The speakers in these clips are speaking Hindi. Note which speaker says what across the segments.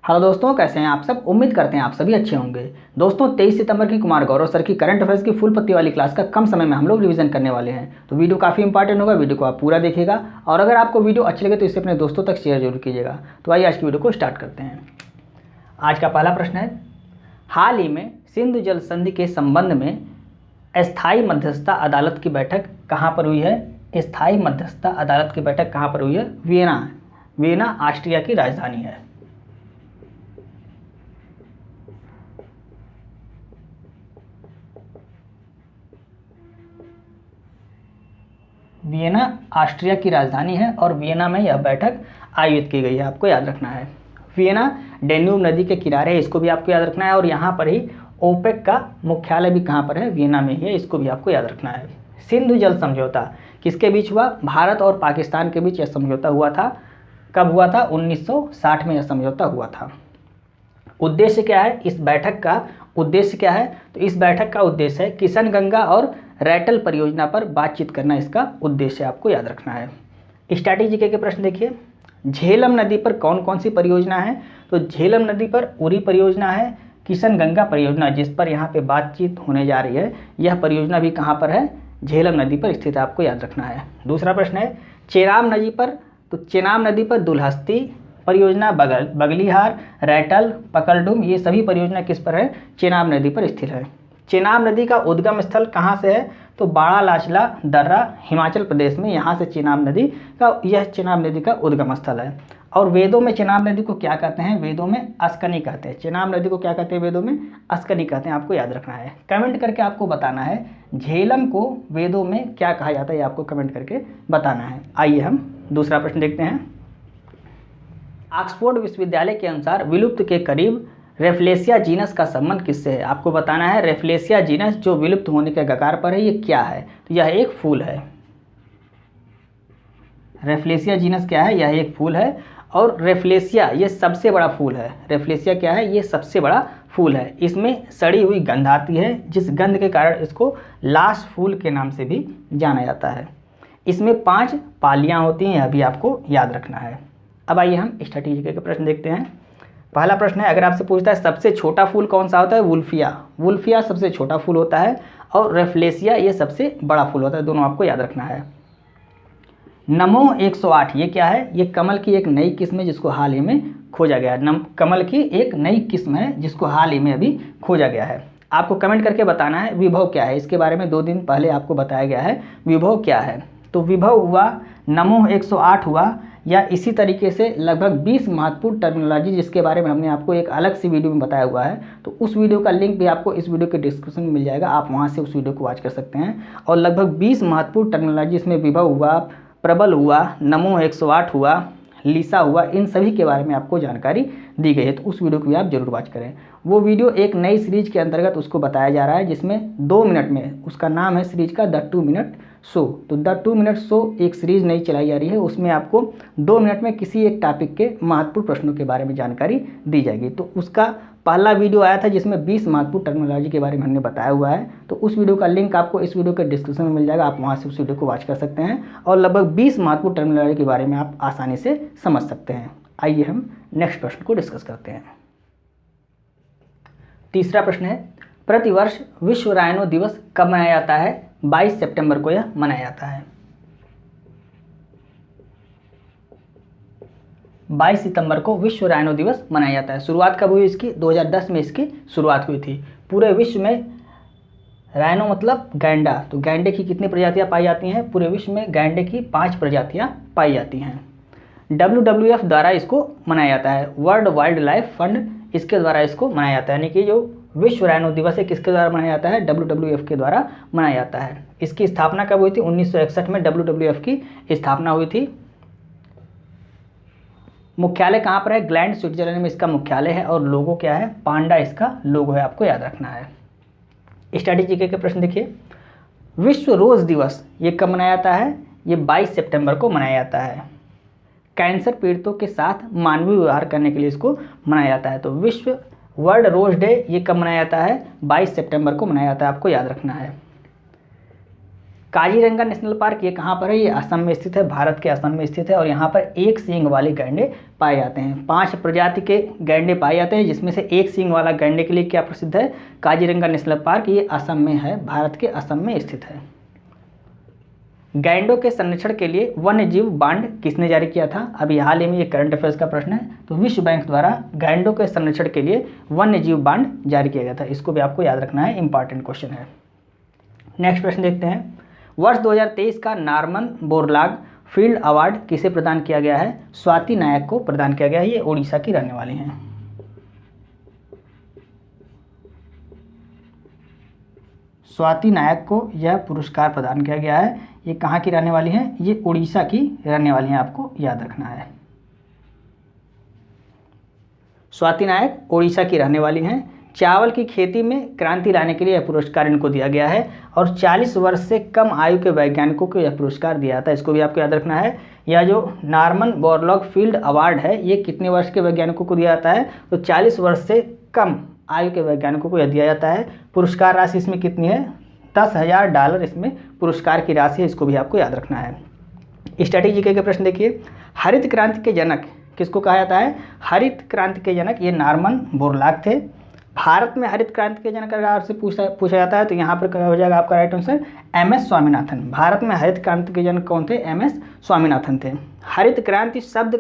Speaker 1: हेलो दोस्तों, कैसे हैं आप सब। उम्मीद करते हैं आप सभी अच्छे होंगे। दोस्तों 23 सितंबर की कुमार गौरव सर की करंट अफेयर्स की फुल पत्ती वाली क्लास का कम समय में हम लोग रिवीजन करने वाले हैं। तो वीडियो काफ़ी इंपॉर्टेंट होगा, वीडियो को आप पूरा देखिएगा और अगर आपको वीडियो अच्छी लगे तो इसे अपने दोस्तों तक शेयर जरूर कीजिएगा। तो आइए आज की वीडियो को स्टार्ट करते हैं। आज का पहला प्रश्न है, हाल ही में सिंधु जल संधि के संबंध में अस्थायी मध्यस्थता अदालत की बैठक कहाँ पर हुई है। स्थायी मध्यस्थता अदालत की बैठक कहाँ पर हुई है? वियना ऑस्ट्रिया की राजधानी है। वियना ऑस्ट्रिया की राजधानी है और वियना में यह बैठक आयोजित की गई है, आपको याद रखना है। वियना डेन्यूब नदी के किनारे है, इसको भी आपको याद रखना है। और यहाँ पर ही ओपेक का मुख्यालय भी कहाँ पर है? वियना में ही है, इसको भी आपको याद रखना है। सिंधु जल समझौता किसके बीच हुआ? भारत और पाकिस्तान के बीच यह समझौता हुआ था। कब हुआ था? 1960 में यह समझौता हुआ था। उद्देश्य क्या है इस बैठक का? उद्देश्य क्या है? तो इस बैठक का उद्देश्य है किशनगंगा और रैटल परियोजना पर बातचीत करना, इसका उद्देश्य आपको याद रखना है। स्ट्रैटेजी के प्रश्न देखिए, झेलम नदी पर कौन कौन सी परियोजना है? तो झेलम नदी पर उरी परियोजना है, किशनगंगा परियोजना जिस पर यहाँ पे बातचीत होने जा रही है, यह परियोजना भी कहाँ पर है? झेलम नदी पर स्थित है, आपको याद रखना है। दूसरा प्रश्न है, चेनाब नदी पर, तो चेनाब नदी पर दुल्हस्ती परियोजना, बगलीहार, रैटल, पकलडुम, ये सभी परियोजना किस पर है? चेनाब नदी पर स्थित है। चेनाब नदी का उद्गम स्थल कहाँ से है? तो बाड़ालाचला दर्रा, हिमाचल प्रदेश में, यहाँ से चेनाब नदी का उद्गम स्थल है। और वेदों में चेनाब नदी को क्या कहते हैं? वेदों में अस्कनी कहते हैं। चेनाब नदी को क्या कहते हैं? वेदों में अस्कनी कहते हैं, आपको याद रखना है। कमेंट करके आपको बताना है झेलम को वेदों में क्या कहा जाता है, ये आपको कमेंट करके बताना है। आइए हम दूसरा प्रश्न देखते हैं। ऑक्सफोर्ड विश्वविद्यालय के अनुसार विलुप्त के करीब रेफ्लेसिया जीनस का संबंध किससे है? आपको बताना है रेफ्लेसिया जीनस जो विलुप्त होने के कगार पर है, ये क्या है? तो यह एक फूल है। रेफ्लेसिया जीनस क्या है? यह एक फूल है और रेफ्लेसिया ये सबसे बड़ा फूल है। रेफ्लेसिया क्या है? ये सबसे बड़ा फूल है। इसमें सड़ी हुई गंध आती है, जिस गंध के कारण इसको लाश फूल के नाम से भी जाना जाता है। इसमें 5 पालियाँ होती हैं, यह भी आपको याद रखना है। अब आइए हम स्ट्रैटेजी के प्रश्न देखते हैं। पहला प्रश्न है, अगर आपसे पूछता है सबसे छोटा फूल कौन सा होता है? वुल्फिया सबसे छोटा फूल होता है और रेफ्लेसिया ये सबसे बड़ा फूल होता है, दोनों आपको याद रखना है। नमो 108 ये क्या है? ये कमल की एक नई किस्म है जिसको हाल ही में खोजा गया है। कमल की एक नई किस्म है जिसको हाल ही में अभी खोजा गया है। आपको कमेंट करके बताना है विभव क्या है। इसके बारे में 2 दिन पहले आपको बताया गया है विभव क्या है। तो विभव हुआ, नमो 108 हुआ, या इसी तरीके से लगभग 20 महत्वपूर्ण टर्मिनोलॉजी जिसके बारे में हमने आपको एक अलग सी वीडियो में बताया हुआ है। तो उस वीडियो का लिंक भी आपको इस वीडियो के डिस्क्रिप्शन में मिल जाएगा, आप वहां से उस वीडियो को वॉच कर सकते हैं। और लगभग 20 महत्वपूर्ण टर्मिनोलॉजी इसमें विभव हुआ, प्रबल हुआ, नमो 108 हुआ, लीसा हुआ, इन सभी के बारे में आपको जानकारी दी गई है। तो उस वीडियो को भी आप जरूर वॉच करें। वो वीडियो एक नई सीरीज के अंतर्गत उसको बताया जा रहा है जिसमें 2 मिनट में, उसका नाम है सीरीज का द 2 मिनट शो। तो द 2 मिनट शो एक सीरीज नई चलाई जा रही है, उसमें आपको 2 मिनट में किसी एक टॉपिक के महत्वपूर्ण प्रश्नों के बारे में जानकारी दी जाएगी। तो उसका पहला वीडियो आया था जिसमें 20 महत्वपूर्ण टर्मिनोलॉजी के बारे में हमने बताया हुआ है। तो उस वीडियो का लिंक आपको इस वीडियो के डिस्क्रिप्शन में मिल जाएगा, आप वहां से उस वीडियो को वॉच कर सकते हैं और लगभग 20 महत्वपूर्ण टर्मिनोलॉजी के बारे में आप आसानी से समझ सकते हैं। आइए हम नेक्स्ट प्रश्न को डिस्कस करते हैं। तीसरा प्रश्न है, प्रतिवर्ष विश्व राइनो दिवस कब मनाया जाता है? 22 सितंबर को यह मनाया जाता है। 22 सितंबर को विश्व राइनो दिवस मनाया जाता है। शुरुआत कब हुई इसकी? 2010 में इसकी शुरुआत हुई थी। पूरे विश्व में राइनो मतलब गैंडा, तो गैंडे की कितनी प्रजातियां पाई जाती हैं? पूरे विश्व में गैंडे की 5 प्रजातियां पाई जाती हैं। WWF द्वारा इसको मनाया जाता है, वर्ल्ड वाइल्ड लाइफ फंड, इसके द्वारा इसको मनाया जाता है। यानी कि जो विश्व राइनो दिवस है किसके द्वारा मनाया जाता है? WWF के द्वारा मनाया जाता है। इसकी स्थापना कब हुई थी? 1961 में WWF की स्थापना हुई थी। मुख्यालय कहाँ पर है? ग्लैंड, स्विट्जरलैंड में इसका मुख्यालय है। और लोगो क्या है? पांडा इसका लोगो है, आपको याद रखना है। स्ट्रैटेजी के प्रश्न देखिए, विश्व रोज दिवस ये कब मनाया जाता है? ये 22 सितंबर को मनाया जाता है। कैंसर पीड़ितों के साथ मानवीय व्यवहार करने के लिए इसको मनाया जाता है। तो विश्व वर्ल्ड रोज डे ये कब मनाया जाता है? 22 सितंबर को मनाया जाता है, आपको याद रखना है। काजीरंगा नेशनल पार्क ये कहाँ पर है? ये असम में स्थित है, भारत के असम में स्थित है। और यहाँ पर एक सींग वाले गैंडे पाए जाते हैं। 5 प्रजाति के गैंडे पाए जाते हैं, जिसमें से एक सींग वाला गैंडे के लिए क्या प्रसिद्ध है? Kaziranga national park. ये असम में है, भारत के असम में स्थित है। गैंडों के संरक्षण के लिए वन्य जीव बांड किसने जारी किया था? अभी हाल ही में ये करंट अफेयर्स का प्रश्न है। तो विश्व बैंक द्वारा गैंडों के संरक्षण के लिए वन्य जीव बांड जारी किया गया था। इसको भी आपको याद रखना है, इंपॉर्टेंट क्वेश्चन है। नेक्स्ट प्रश्न देखते हैं। वर्ष 2023 का नॉर्मन बोरलाग फील्ड अवार्ड किसे प्रदान किया गया है? स्वाति नायक को प्रदान किया गया है। ये ओडिशा की रहने वाली हैं। स्वाति नायक को यह पुरस्कार प्रदान किया गया है। ये कहाँ की रहने वाली हैं? ये उड़ीसा की रहने वाली हैं, आपको याद रखना है। स्वाति नायक उड़ीसा की रहने वाली हैं। चावल की खेती में क्रांति लाने के लिए यह पुरस्कार इनको दिया गया है और 40 वर्ष से कम आयु के वैज्ञानिकों को यह पुरस्कार दिया जाता है। इसको भी आपको याद रखना है। यह जो नॉर्मन बोरलॉग फील्ड अवार्ड है, ये कितने वर्ष के वैज्ञानिकों को दिया जाता है? तो 40 वर्ष से कम आयु के वैज्ञानिकों को यह दिया जाता है। पुरस्कार राशि इसमें कितनी है? $10,000 इसमें पुरस्कार की राशि है। इसको भी आपको याद रखना है। स्ट्रैटेजी के प्रश्न देखिए। हरित क्रांति के जनक किसको कहा जाता है? हरित क्रांति के जनक ये नॉर्मन बोरलॉग थे। भारत में हरित क्रांति के जनक अगर आपसे पूछा जाता है तो यहाँ पर क्या हो जाएगा आपका right answer? MS Swaminathan. Bharat में हरित क्रांति के जनक कौन थे? MS स्वामीनाथन थे। हरित क्रांति शब्द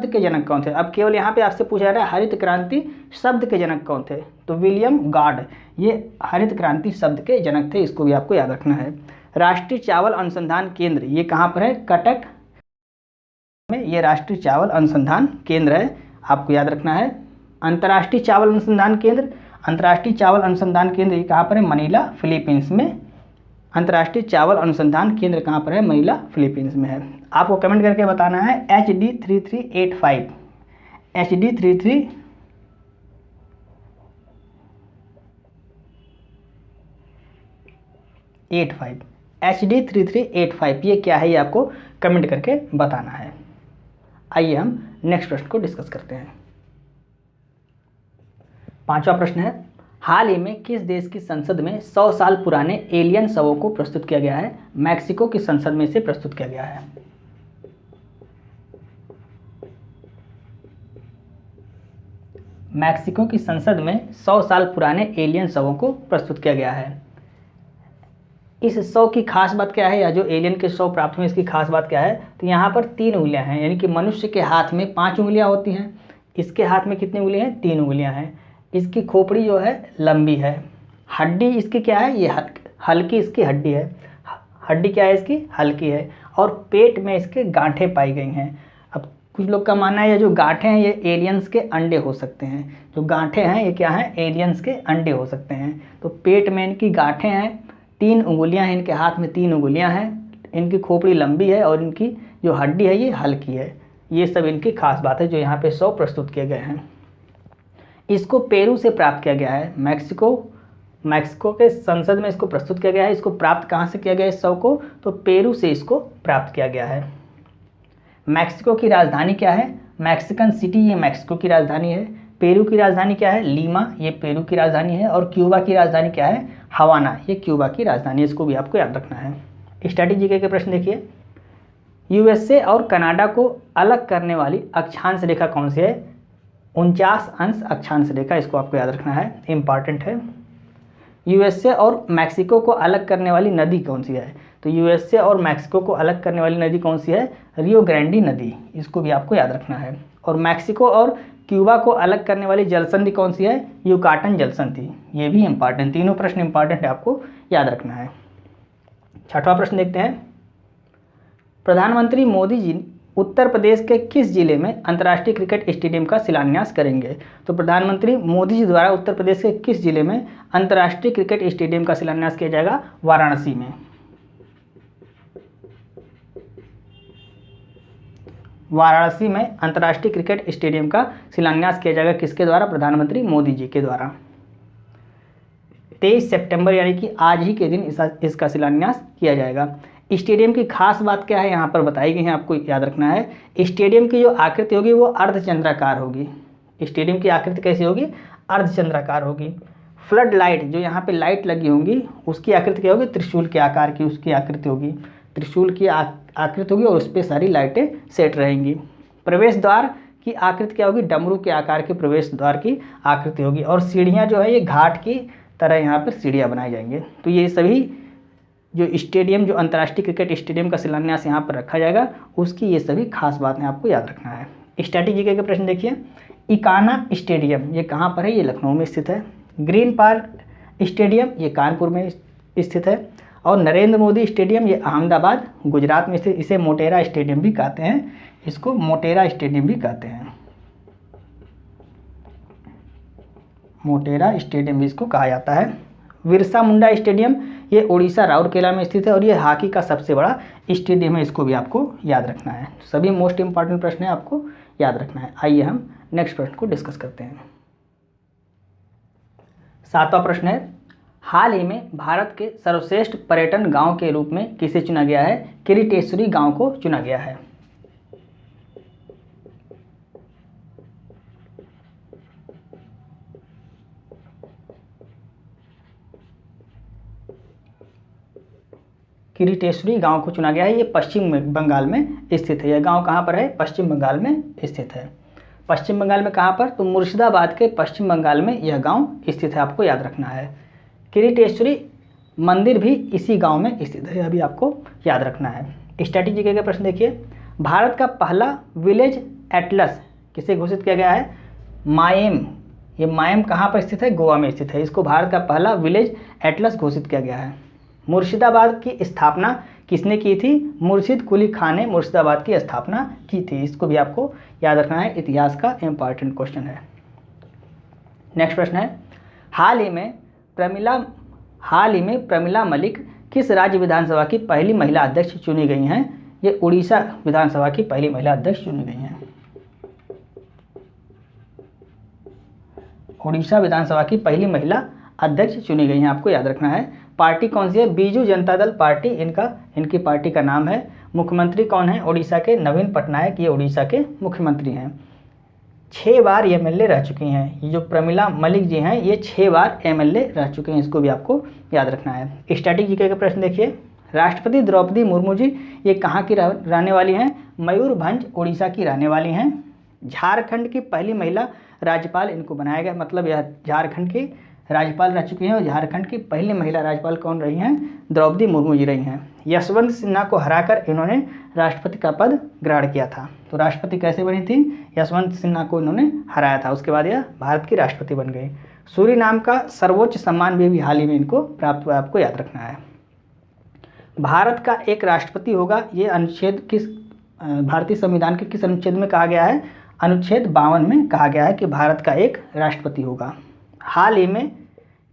Speaker 1: के जनक कौन थे? अब केवल यहाँ पे आपसे पूछा जा रहा है हरित क्रांति शब्द के जनक कौन थे? तो विलियम गॉड ये हरित क्रांति शब्द के जनक थे। इसको भी आपको याद रखना है। राष्ट्रीय चावल अनुसंधान केंद्र ये कहाँ पर है? कटक में ये राष्ट्रीय चावल अनुसंधान केंद्र है, आपको याद रखना है। अंतर्राष्ट्रीय चावल अनुसंधान केंद्र ये कहाँ पर है? मनीला फिलीपींस में। अंतर्राष्ट्रीय चावल अनुसंधान केंद्र कहाँ पर है? मनीला फिलीपींस में है। आपको कमेंट करके बताना है HD3385 HD3385 ये क्या है? ये आपको कमेंट करके बताना है। आइए हम नेक्स्ट प्रश्न को डिस्कस करते हैं। 5वां प्रश्न है। हाल ही में किस देश की संसद में 100 साल पुराने एलियन शवों को प्रस्तुत किया गया है? मैक्सिको की संसद में इसे प्रस्तुत किया गया है। मैक्सिको की संसद में 100 साल पुराने एलियन शवों को प्रस्तुत किया गया है। इस शव की खास बात क्या है? या जो एलियन के शव प्राप्त हुए इसकी खास बात क्या है? तो यहाँ पर 3 उंगलियां हैं, यानी कि मनुष्य के हाथ में 5 उंगलियां होती हैं। इसके हाथ में कितनी उंगलियां हैं? 3 उंगलियां हैं। इसकी खोपड़ी जो है लंबी है। हड्डी इसकी क्या है? ये हल्की इसकी हड्डी है। हड्डी क्या है इसकी? हल्की है। और पेट में इसके गांठें पाई गई हैं। अब कुछ लोग का मानना है ये जो गांठें हैं ये एलियंस के अंडे हो सकते हैं। जो गांठें हैं ये क्या हैं? एलियंस के अंडे हो सकते हैं। तो पेट में इनकी गांठें हैं, 3 उंगलियां हैं, इनके हाथ में 3 उंगलियां हैं, इनकी खोपड़ी लंबी है और इनकी जो हड्डी है ये हल्की है। ये सब इनकी खास बात है जो यहाँ पे शव प्रस्तुत किए गए हैं। इसको पेरू से प्राप्त किया गया है। मैक्सिको के संसद में इसको प्रस्तुत किया गया है। इसको प्राप्त कहाँ से किया गया है इस शव को? तो पेरू से इसको प्राप्त किया गया है। मैक्सिको की राजधानी क्या है? मैक्सिकन सिटी ये मैक्सिको की राजधानी है। पेरू की राजधानी क्या है? लीमा ये पेरू की राजधानी है। और क्यूबा की राजधानी क्या है? हवाना ये क्यूबा की राजधानी है। इसको भी आपको याद रखना है। स्ट्रैटेजी के प्रश्न देखिए। USA और कनाडा को अलग करने वाली अक्षांश रेखा कौन सी है? 49 अंश अक्षांश रेखा। इसको आपको याद रखना है, इंपॉर्टेंट है। USA और मैक्सिको को अलग करने वाली नदी कौन सी है? तो USA और मैक्सिको को अलग करने वाली नदी कौन सी है? रियो ग्रैंडी नदी। इसको भी आपको याद रखना है। और मैक्सिको और क्यूबा को अलग करने वाली जलसंधि कौन सी है? युकाटन जलसंधि। ये भी इंपॉर्टेंट, तीनों प्रश्न इंपॉर्टेंट है, आपको याद रखना है। 6वां प्रश्न देखते हैं। प्रधानमंत्री मोदी जी उत्तर प्रदेश के किस जिले में अंतर्राष्ट्रीय क्रिकेट स्टेडियम का शिलान्यास करेंगे? तो प्रधानमंत्री मोदी जी द्वारा उत्तर प्रदेश के किस जिले में अंतर्राष्ट्रीय क्रिकेट स्टेडियम का शिलान्यास किया जाएगा? वाराणसी में। वाराणसी में अंतर्राष्ट्रीय क्रिकेट स्टेडियम का शिलान्यास किया जाएगा। किसके द्वारा? प्रधानमंत्री मोदी जी के द्वारा। 23 सितंबर यानी कि आज ही के दिन इसका शिलान्यास किया जाएगा। स्टेडियम की खास बात क्या है यहाँ पर बताई गई है, आपको याद रखना है। स्टेडियम की जो आकृति होगी वो अर्धचंद्राकार होगी। स्टेडियम की आकृति कैसी होगी? अर्धचंद्राकार होगी। फ्लड लाइट, जो यहाँ पे लाइट लगी होंगी उसकी आकृति क्या होगी, त्रिशूल के आकार की उसकी आकृति होगी, त्रिशूल की आकृति होगी और उस पर सारी लाइटें सेट रहेंगी। प्रवेश द्वार की आकृति क्या होगी, डमरू के आकार के प्रवेश द्वार की आकृति होगी। और सीढ़ियाँ जो है ये घाट की तरह यहाँ पर सीढ़ियाँ बनाई जाएंगी। तो ये सभी जो स्टेडियम, जो अंतर्राष्ट्रीय क्रिकेट स्टेडियम का शिलान्यास यहाँ पर रखा जाएगा, उसकी ये सभी खास बातें आपको याद रखना है। स्टैटिक जीके के प्रश्न देखिए, इकाना स्टेडियम ये कहाँ पर है, ये लखनऊ में स्थित है। ग्रीन पार्क स्टेडियम ये कानपुर में स्थित है। और नरेंद्र मोदी स्टेडियम ये अहमदाबाद गुजरात में स्थित, इसे मोटेरा स्टेडियम भी कहते हैं, इसको मोटेरा स्टेडियम भी कहते हैं, मोटेरा स्टेडियम भी इसको कहा जाता है। बिरसा मुंडा स्टेडियम ये उड़ीसा राउरकेला में स्थित है और ये हॉकी का सबसे बड़ा स्टेडियम है, इसको भी आपको याद रखना है। सभी मोस्ट इंपॉर्टेंट प्रश्न है, आपको याद रखना है। आइए हम नेक्स्ट प्रश्न को डिस्कस करते हैं। 7वां प्रश्न है, हाल ही में भारत के सर्वश्रेष्ठ पर्यटन गांव के रूप में किसे चुना गया है, किरीटेश्वरी गांव को चुना गया है। किरीटेश्वरी गांव को चुना गया है, ये पश्चिम बंगाल में स्थित है। यह गांव कहाँ पर है, पश्चिम बंगाल में स्थित है। पश्चिम बंगाल में कहाँ पर, तो मुर्शिदाबाद के पश्चिम बंगाल में यह गांव स्थित है, आपको याद रखना है। किरीटेश्वरी मंदिर भी इसी गांव में स्थित है, यह भी आपको याद रखना है। स्टैटिक जीके का प्रश्न देखिए, भारत का पहला विलेज एटलस किसे घोषित किया गया है, मायम। ये मायम कहाँ पर स्थित है, गोवा में स्थित है, इसको भारत का पहला विलेज एटलस घोषित किया गया है। मुर्शिदाबाद की स्थापना किसने की थी, मुर्शिद कुली खान ने मुर्शिदाबाद की स्थापना की थी, इसको भी आपको याद रखना है, इतिहास का इंपॉर्टेंट क्वेश्चन है। नेक्स्ट प्रश्न है, हाल ही में प्रमिला मलिक किस राज्य विधानसभा की पहली महिला अध्यक्ष चुनी गई हैं, ये उड़ीसा विधानसभा की पहली महिला अध्यक्ष चुनी गई हैं। उड़ीसा विधानसभा की पहली महिला अध्यक्ष चुनी गई हैं, आपको याद रखना है। पार्टी कौन सी है, बीजू जनता दल पार्टी इनकी पार्टी का नाम है। मुख्यमंत्री कौन है, उड़ीसा के नवीन पटनायक, ये उड़ीसा के मुख्यमंत्री हैं। 6 बार एमएलए रह चुकी हैं, ये जो प्रमिला मलिक जी हैं ये 6 बार एमएलए रह चुके हैं, इसको भी आपको याद रखना है। स्टैटिक जीके का प्रश्न देखिए, राष्ट्रपति द्रौपदी मुर्मू जी ये कहाँ की रहने वाली हैं, मयूरभंज उड़ीसा की रहने वाली हैं। झारखंड की पहली महिला राज्यपाल इनको बनाया गया, मतलब यह झारखंड की राज्यपाल रह चुकी हैं और झारखंड की पहली महिला राज्यपाल कौन रही हैं, द्रौपदी मुर्मू जी रही हैं। यशवंत सिन्हा को हराकर इन्होंने राष्ट्रपति का पद ग्रहण किया था। तो राष्ट्रपति कैसे बनी थी, यशवंत सिन्हा को इन्होंने हराया था, उसके बाद यह भारत की राष्ट्रपति बन गई। सूरीनाम का सर्वोच्च सम्मान भी हाल ही में इनको प्राप्त हुआ, आपको याद रखना है। भारत का एक राष्ट्रपति होगा, ये अनुच्छेद किस भारतीय संविधान के किस अनुच्छेद में कहा गया है, अनुच्छेद 52 में कहा गया है कि भारत का एक राष्ट्रपति होगा। हाल ही में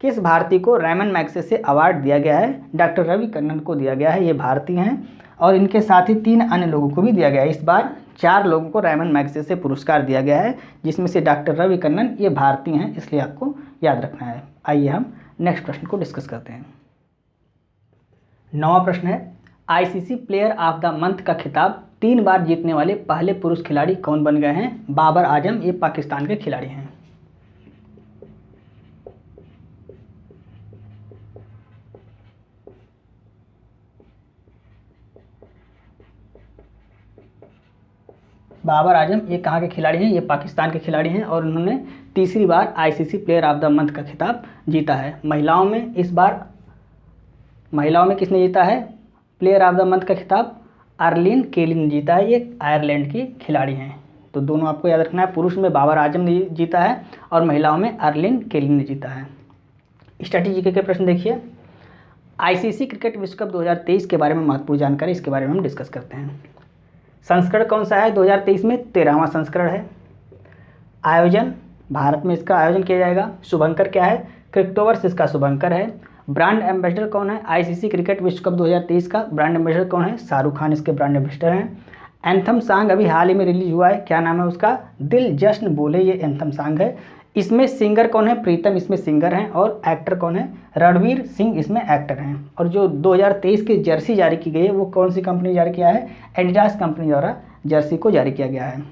Speaker 1: किस भारतीय को रैमन मैग्सेसे अवार्ड दिया गया है, डॉक्टर रवि कन्नन को दिया गया है, ये भारतीय हैं और इनके साथ ही 3 अन्य लोगों को भी दिया गया है। इस बार 4 लोगों को रैमन मैग्सेसे पुरस्कार दिया गया है, जिसमें से डॉक्टर रवि कन्नन ये भारतीय हैं, इसलिए आपको याद रखना है। आइए हम नेक्स्ट प्रश्न को डिस्कस करते हैं। 9वां प्रश्न है, ICC player of the month का खिताब 3 बार जीतने वाले पहले पुरुष खिलाड़ी कौन बन गए हैं, बाबर आजम, ये पाकिस्तान के खिलाड़ी हैं। बाबर आजम ये कहाँ के खिलाड़ी हैं, ये पाकिस्तान के खिलाड़ी हैं और उन्होंने तीसरी बार ICC player of the month का खिताब जीता है। महिलाओं में इस बार किसने जीता है प्लेयर ऑफ द मंथ का खिताब, अर्लिन केली ने जीता है, ये आयरलैंड की खिलाड़ी हैं। तो दोनों आपको याद रखना है, पुरुष में बाबर आजम ने जीता है और महिलाओं में अर्लिन केली ने जीता है। स्ट्रैटेजी के प्रश्न देखिए, आईसीसी क्रिकेट विश्व कप 2023 के बारे में महत्वपूर्ण जानकारी, इसके बारे में हम डिस्कस करते हैं। संस्करण कौन सा है, 2023 में 13वां संस्करण है। आयोजन भारत में इसका आयोजन किया जाएगा। शुभंकर क्या है, क्रिप्टोवर्स इसका शुभंकर है। ब्रांड एम्बेसडर कौन है, आईसीसी क्रिकेट विश्व कप 2023 का ब्रांड एम्बेसडर कौन है, शाहरुख खान इसके ब्रांड एम्बेसडर हैं। एंथम सॉन्ग अभी हाल ही में रिलीज हुआ है, क्या नाम है उसका, दिल जश्न बोले, ये एंथम सॉन्ग है। इसमें सिंगर कौन है, प्रीतम इसमें सिंगर हैं और एक्टर कौन है, रणवीर सिंह इसमें एक्टर हैं। और जो 2023 की जर्सी जारी की गई है वो कौन सी कंपनी जारी किया है, एडिडास कंपनी द्वारा जर्सी को जारी किया गया है।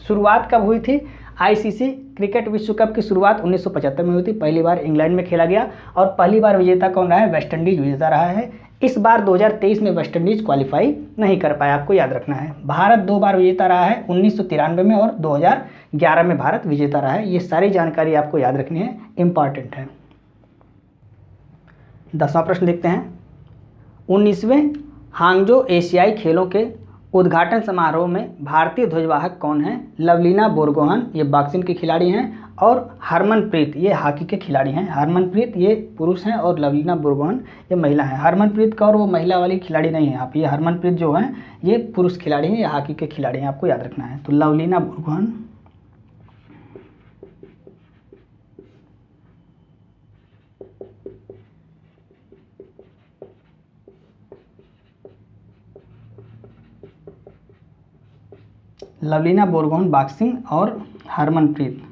Speaker 1: शुरुआत कब हुई थी आईसीसी क्रिकेट विश्व कप की शुरुआत 1975 में हुई थी, पहली बार इंग्लैंड में खेला गया और पहली बार विजेता कौन रहा है, वेस्ट इंडीज विजेता रहा है। इस बार 2023 में वेस्ट इंडीज क्वालिफाई नहीं कर पाया, आपको याद रखना है। भारत 2 बार विजेता रहा है, 1993 में और 2011 में भारत विजेता रहा है। ये सारी जानकारी आपको याद रखनी है, इंपॉर्टेंट है। 10वां प्रश्न देखते हैं। 19वें हांगजो एशियाई खेलों के उद्घाटन समारोह में भारतीय ध्वजवाहक कौन है? लवलीना बोरगोहन, ये बॉक्सिंग के खिलाड़ी हैं, और हरमनप्रीत, ये हॉकी के खिलाड़ी हैं। हरमनप्रीत ये पुरुष हैं और लवलीना बोरगोहन ये महिला हैं। हरमनप्रीत कौर वो महिला वाली खिलाड़ी नहीं है, आप ये हरमनप्रीत जो हैं ये पुरुष खिलाड़ी हैं, ये हॉकी के खिलाड़ी हैं, आपको याद रखना है। तो लवलीना बोरगोहन, लवलीना बोरगोहन बॉक्सिंग और हरमनप्रीत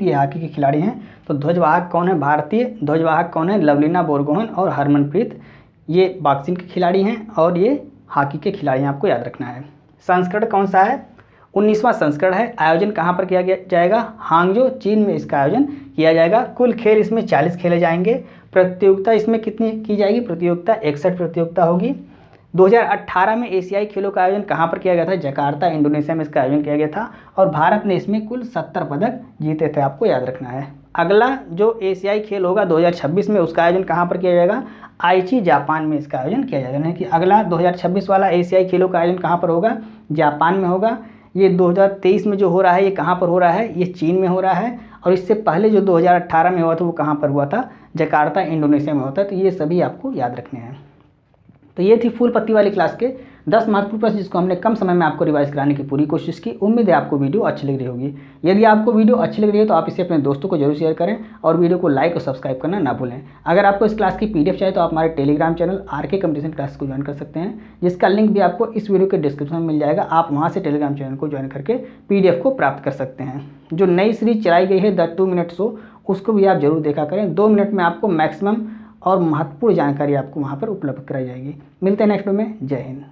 Speaker 1: ये हॉकी के खिलाड़ी हैं। तो ध्वजवाहक कौन है, भारतीय ध्वजवाहक कौन है? लवलीना बोरगोहन और हरमनप्रीत, ये बॉक्सिंग के खिलाड़ी हैं और ये हॉकी के खिलाड़ी हैं, आपको याद रखना है। संस्करण कौन सा है? 19वां संस्करण है। आयोजन कहाँ पर किया जाएगा? हांगजो, चीन में इसका आयोजन किया जाएगा। कुल खेल इसमें 40 खेले जाएंगे। प्रतियोगिता इसमें कितनी की जाएगी? प्रतियोगिता 61 प्रतियोगिता होगी। 2018 में एशियाई खेलों का आयोजन कहाँ पर किया गया था? जकार्ता, इंडोनेशिया में इसका आयोजन किया गया था और भारत ने इसमें कुल 70 पदक जीते थे, आपको याद रखना है। अगला जो एशियाई खेल होगा 2026 में, उसका आयोजन कहाँ पर किया जाएगा? आईची, जापान में इसका आयोजन किया जाएगा। यानी कि अगला 2026 वाला एशियाई खेलों का आयोजन कहाँ पर होगा? जापान में होगा। ये 2023 में जो हो रहा है ये कहाँ पर हो रहा है? ये चीन में हो रहा है। और इससे पहले जो 2018 में हुआ था वो कहाँ पर हुआ था? जकार्ता, इंडोनेशिया में होता है। तो ये सभी आपको याद रखने हैं। तो ये थी फूल पत्ती वाली क्लास के 10 महत्वपूर्ण प्रश्न, जिसको हमने कम समय में आपको रिवाइज कराने की पूरी कोशिश की। उम्मीद है आपको वीडियो अच्छी लग रही होगी। यदि आपको वीडियो अच्छी लग रही है तो आप इसे अपने दोस्तों को जरूर शेयर करें और वीडियो को लाइक और सब्सक्राइब करना ना भूलें। अगर आपको इस क्लास की पीडीएफ चाहिए तो आप हमारे Telegram channel RK competition class को ज्वाइन कर सकते हैं, जिसका लिंक भी आपको इस वीडियो के डिस्क्रिप्शन में मिल जाएगा। आप वहाँ से टेलीग्राम चैनल को ज्वाइन करके पीडीएफ को प्राप्त कर सकते हैं। जो नई सीरीज चलाई गई है द 2 मिनट शो, उसको भी आप जरूर देखा करें। 2 मिनट में आपको मैक्सिमम और महत्वपूर्ण जानकारी आपको वहाँ पर उपलब्ध कराई जाएगी। मिलते हैं नेक्स्ट वीडियो में। जय हिंद।